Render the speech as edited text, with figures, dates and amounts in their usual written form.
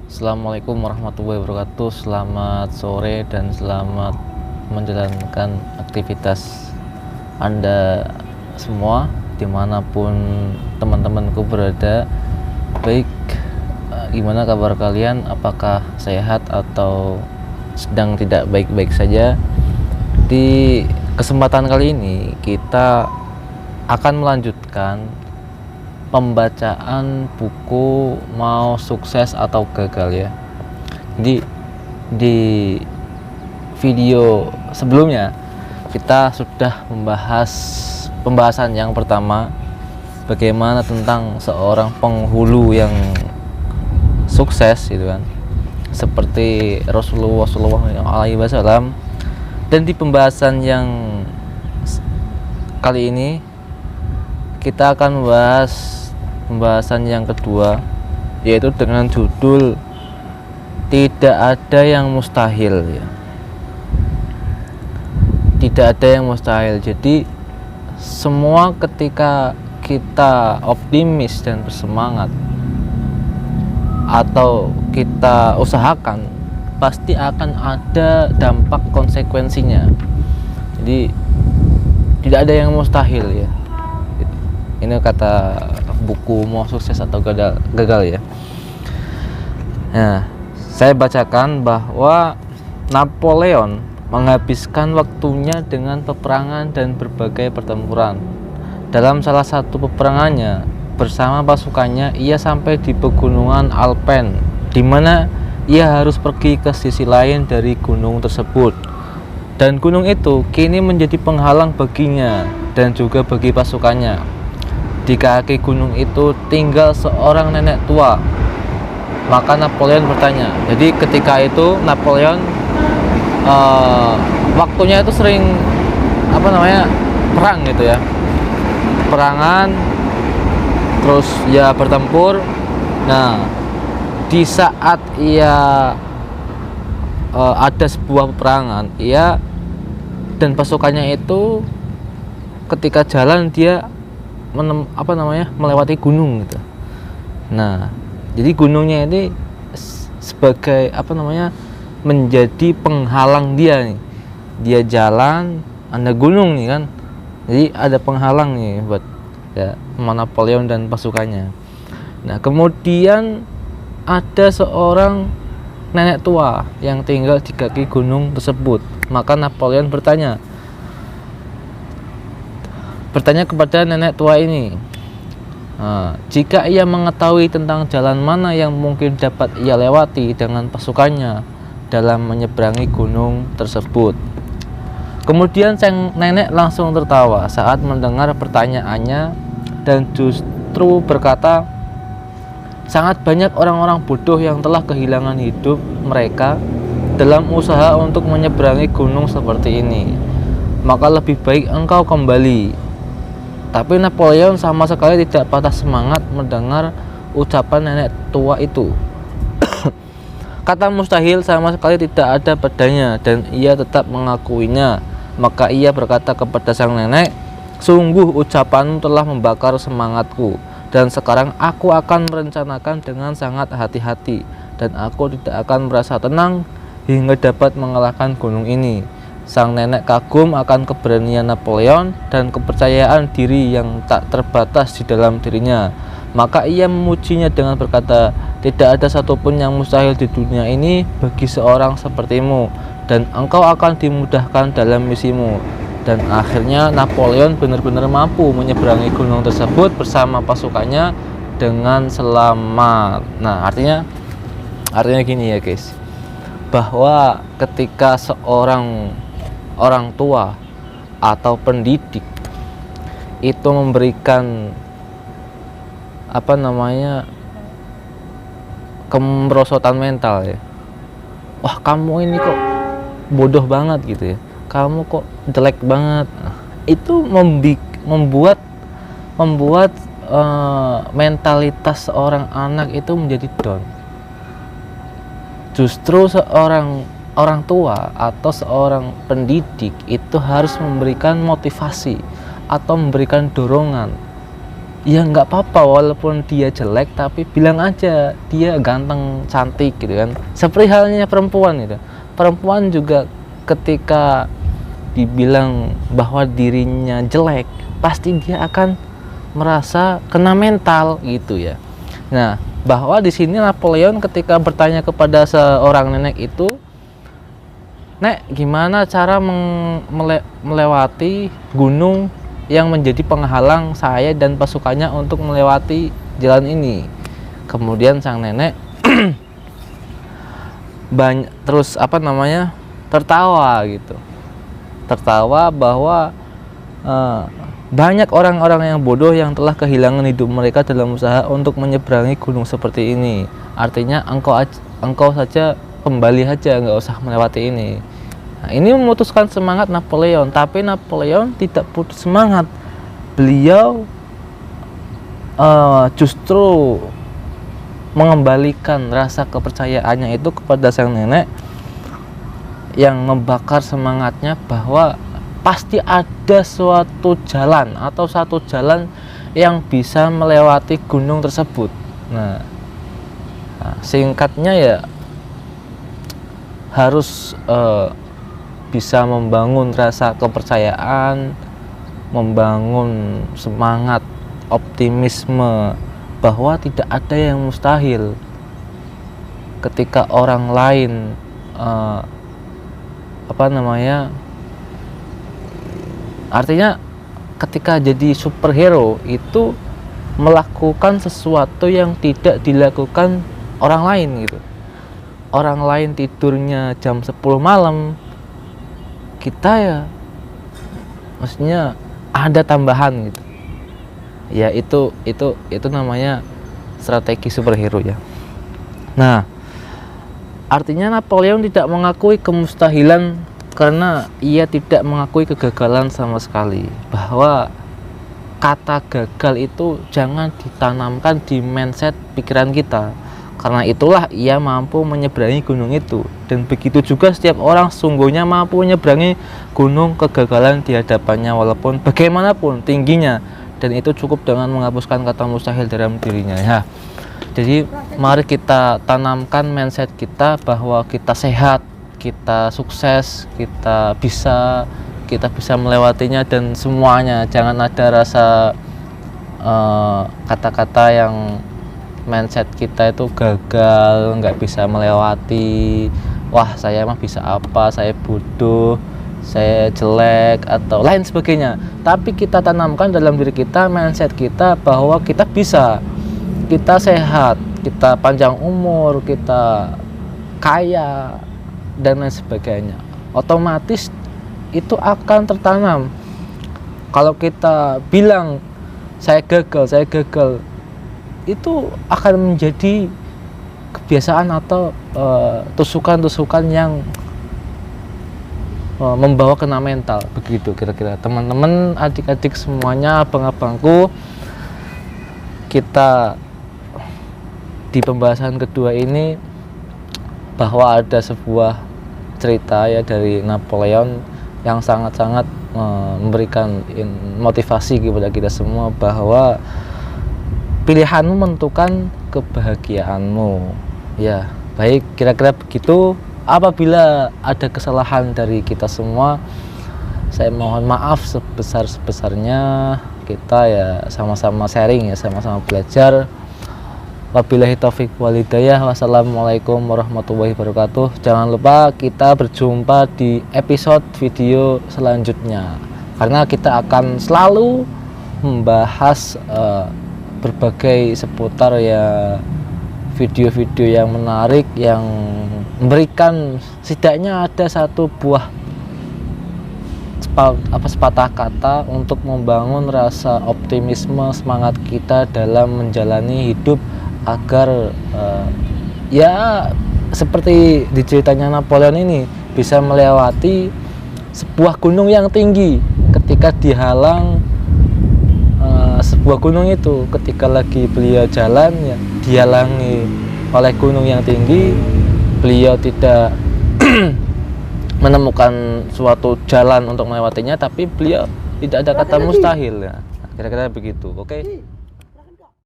Assalamualaikum warahmatullahi wabarakatuh. Selamat sore dan selamat menjalankan aktivitas Anda semua dimanapun teman-temanku berada. Baik, gimana kabar kalian? Apakah sehat atau sedang tidak baik-baik saja? Di kesempatan kali ini kita akan melanjutkan pembacaan buku Mau Sukses atau Gagal ya. Jadi di video sebelumnya kita sudah membahas pembahasan yang pertama, bagaimana tentang seorang penghulu yang sukses gitu kan, seperti Rasulullah SAW. Dan di pembahasan yang kali ini kita akan membahas pembahasan yang kedua, yaitu dengan judul Tidak Ada Yang Mustahil ya. Tidak ada yang mustahil. Jadi semua ketika kita optimis dan bersemangat atau kita usahakan, pasti akan ada dampak konsekuensinya. Jadi tidak ada yang mustahil ya. Ini kata buku Mau Sukses atau Gagal ya. Nah, saya bacakan bahwa Napoleon menghabiskan waktunya dengan peperangan dan berbagai pertempuran. Dalam salah satu peperangannya bersama pasukannya, ia sampai di pegunungan Alpen, di mana ia harus pergi ke sisi lain dari gunung tersebut. Dan gunung itu kini menjadi penghalang baginya dan juga bagi pasukannya. Di kaki gunung itu tinggal seorang nenek tua. Maka Napoleon bertanya. Jadi ketika itu Napoleon waktunya itu sering perang gitu ya, perangan, terus ya bertempur. Nah, di saat ia ada sebuah peperangan, ia dan pasukannya itu ketika jalan dia melewati gunung gitu. Nah, jadi gunungnya ini sebagai menjadi penghalang dia nih. Dia jalan, ada gunung nih kan. Jadi ada penghalang nih buat ya Napoleon dan pasukannya. Nah, kemudian ada seorang nenek tua yang tinggal di kaki gunung tersebut. Maka Napoleon bertanya kepada nenek tua ini, jika ia mengetahui tentang jalan mana yang mungkin dapat ia lewati dengan pasukannya dalam menyeberangi gunung tersebut. Kemudian sang nenek langsung tertawa saat mendengar pertanyaannya dan justru berkata, sangat banyak orang-orang bodoh yang telah kehilangan hidup mereka dalam usaha untuk menyeberangi gunung seperti ini. Maka lebih baik engkau kembali. Tapi Napoleon sama sekali tidak patah semangat mendengar ucapan nenek tua itu. Kata mustahil sama sekali tidak ada padanya dan ia tetap mengakuinya. Maka ia berkata kepada sang nenek, sungguh ucapanmu telah membakar semangatku, dan sekarang aku akan merencanakan dengan sangat hati-hati, dan aku tidak akan merasa tenang hingga dapat mengalahkan gunung ini. Sang nenek kagum akan keberanian Napoleon dan kepercayaan diri yang tak terbatas di dalam dirinya. Maka ia memujinya dengan berkata, tidak ada satupun yang mustahil di dunia ini bagi seorang sepertimu, dan engkau akan dimudahkan dalam misimu. Dan akhirnya Napoleon benar-benar mampu menyeberangi gunung tersebut bersama pasukannya dengan selamat. Nah, artinya gini ya guys, bahwa ketika seorang orang tua atau pendidik itu memberikan kemerosotan mental ya, wah kamu ini kok bodoh banget gitu ya, kamu kok jelek banget, nah, itu membuat mentalitas seorang anak itu menjadi down. Justru seorang orang tua atau seorang pendidik itu harus memberikan motivasi atau memberikan dorongan ya nggak apa-apa walaupun dia jelek, tapi bilang aja dia ganteng, cantik gitu kan. Seperti halnya perempuan gitu. Perempuan juga ketika dibilang bahwa dirinya jelek, pasti dia akan merasa kena mental gitu ya. Nah, bahwa di sini Napoleon ketika bertanya kepada seorang nenek itu, "Nek, gimana cara melewati gunung yang menjadi penghalang saya dan pasukannya untuk melewati jalan ini?" Kemudian sang nenek terus tertawa gitu. Tertawa bahwa banyak orang-orang yang bodoh yang telah kehilangan hidup mereka dalam usaha untuk menyeberangi gunung seperti ini. Artinya engkau saja kembali saja, nggak usah melewati ini. Nah, ini memutuskan semangat Napoleon, tapi Napoleon tidak putus semangat. Beliau justru mengembalikan rasa kepercayaannya itu kepada sang nenek, yang membakar semangatnya bahwa pasti ada suatu jalan atau satu jalan yang bisa melewati gunung tersebut. Nah, singkatnya ya harus bisa membangun rasa kepercayaan, membangun semangat optimisme bahwa tidak ada yang mustahil. Ketika orang lain artinya ketika jadi superhero itu melakukan sesuatu yang tidak dilakukan orang lain gitu. Orang lain tidurnya jam 10 malam, kita ya maksudnya ada tambahan gitu. Ya itu namanya strategi superhero ya. Nah, artinya Napoleon tidak mengakui kemustahilan karena ia tidak mengakui kegagalan sama sekali. Bahwa kata gagal itu jangan ditanamkan di mindset pikiran kita. Karena itulah ia mampu menyeberangi gunung itu. Dan begitu juga setiap orang sungguhnya mampu menyeberangi gunung kegagalan di hadapannya walaupun bagaimanapun tingginya. Dan itu cukup dengan menghapuskan kata mustahil dalam dirinya ya. Jadi mari kita tanamkan mindset kita bahwa kita sehat, kita sukses, kita bisa melewatinya dan semuanya. Jangan ada rasa kata-kata yang mindset kita itu gagal, nggak bisa melewati, wah saya mah bisa apa, saya bodoh, saya jelek atau lain sebagainya. Tapi kita tanamkan dalam diri kita mindset kita bahwa kita bisa, kita sehat, kita panjang umur, kita kaya dan lain sebagainya. Otomatis itu akan tertanam. Kalau kita bilang saya gagal, itu akan menjadi kebiasaan atau tusukan-tusukan yang membawa kena mental. Begitu kira-kira teman-teman, adik-adik semuanya, abang-abangku. Kita di pembahasan kedua ini bahwa ada sebuah cerita ya dari Napoleon yang sangat-sangat memberikan motivasi kepada kita semua bahwa pilihanmu menentukan kebahagiaanmu. Ya, baik, kira-kira begitu. Apabila ada kesalahan dari kita semua, saya mohon maaf sebesar-besarnya. Kita ya sama-sama sharing ya, sama-sama belajar. Wabillahi taufik walhidayah. Wassalamualaikum warahmatullahi wabarakatuh. Jangan lupa kita berjumpa di episode video selanjutnya, karena kita akan selalu membahas berbagai seputar ya, video-video yang menarik yang memberikan setidaknya ada satu buah sepatah kata untuk membangun rasa optimisme semangat kita dalam menjalani hidup agar ya seperti di ceritanya Napoleon ini bisa melewati sebuah gunung yang tinggi. Ketika dihalang sebuah gunung itu, ketika lagi beliau jalan ya dihalangi oleh gunung yang tinggi, beliau tidak menemukan suatu jalan untuk melewatinya, tapi beliau tidak ada kata mustahil ya. Kira-kira begitu. Oke.